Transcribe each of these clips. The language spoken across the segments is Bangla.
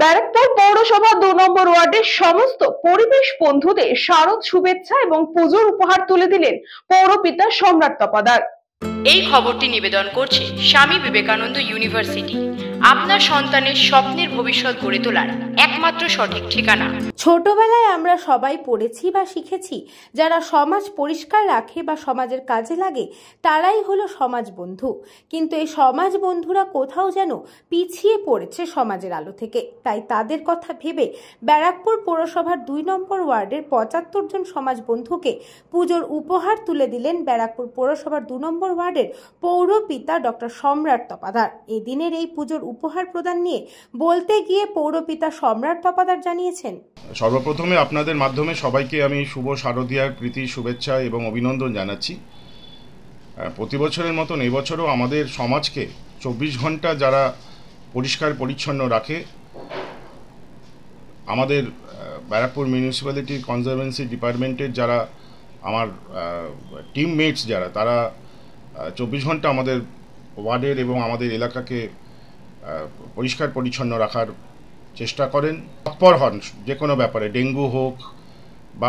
ব্যারাকপুর পৌরসভা ২ নম্বর ওয়ার্ডের সমস্ত পরিবেশ বন্ধুদের শারদ শুভেচ্ছা এবং পুজোর উপহার তুলে দিলেন পৌরপিতা সম্রাট তপাদার। এই খবরটি নিবেদন করছে স্বামী বিবেকানন্দ ইউনিভার্সিটি, আপনার সন্তানের স্বপ্নের ভবিষ্যৎ গড়ে তোলার একমাত্র সঠিক ঠিকানা। ছোটবেলায় আমরা সবাই পড়েছি বা শিখেছি, যারা সমাজ পরিষ্কার রাখে বা সমাজের কাজে লাগে তারাই হলো সমাজ বন্ধু। কিন্তু এই সমাজ বন্ধুরা কোথাও যেন পিছিয়ে পড়েছে সমাজের আলো থেকে। তাই তাদের কথা ভেবে ব্যারাকপুর পৌরসভার ২ নম্বর ওয়ার্ডের ৭৫ জন সমাজ বন্ধুকে পুজোর উপহার তুলে দিলেন ব্যারাকপুর পৌরসভার ২ নম্বর ওয়ার্ডের পৌরপিতা ডক্টর সম্রাট তপাদার। এদিনের এই পুজোর উপহার প্রদান নিয়ে বলতে গিয়ে পৌরপিতা সম্রাট তপাদার জানিয়েছেন, সর্বপ্রথমে আপনাদের মাধ্যমে সবাইকে আমি শুভ শারদীয়ার প্রীতি শুভেচ্ছা এবং অভিনন্দন জানাচ্ছি। প্রতি বছরের মতন এবছরও আমাদের সমাজকে ২৪ ঘন্টা যারা পরিষ্কার পরিচ্ছন্ন রাখে, আমাদের ব্যারাকপুর মিউনিসিপ্যালিটির কনজারভেন্সি ডিপার্টমেন্টের যারা আমার টিমমেটস যারা, তারা ২৪ ঘন্টা আমাদের ওয়ার্ডের এবং আমাদের এলাকাকে পরিষ্কার পরিচ্ছন্ন রাখার চেষ্টা করেন, তৎপর হন যে কোনো ব্যাপারে, ডেঙ্গু হোক বা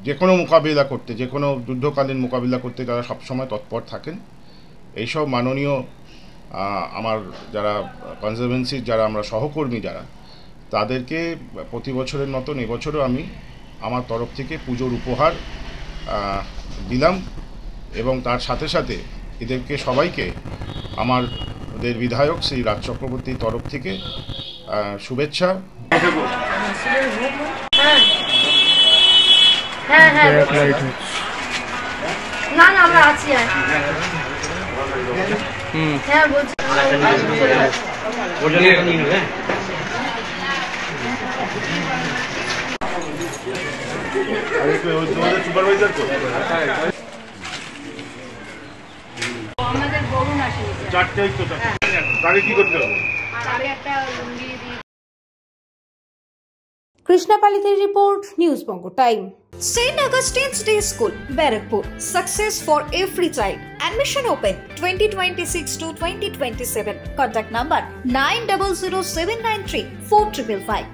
যে কোনো মোকাবিলা করতে, যে কোনো যুদ্ধকালীন মোকাবিলা করতে তারা সবসময় তৎপর থাকেন। এইসব মাননীয় আমার যারা কনজারভেন্সির যারা আমরা সহকর্মী যারা, তাদেরকে প্রতি বছরের মতন এবছরও আমি আমার তরফ থেকে পুজোর উপহার দিলাম এবং তার সাথে সাথে এদেরকে সবাইকে আমাদের বিধায়ক শ্রী রাজ চক্রবর্তীর তরফ থেকে শুভেচ্ছা। সুপারভাইজার আমাদের বরুণ আসেনি, চারটাই তো তাকে কি করতে হবে? Krishna পালিতের report, news Banga time. St. Augustine's Day School, Barakpur. Success for every child. Admission open 2026 to 2027. Contact number 900793 4555.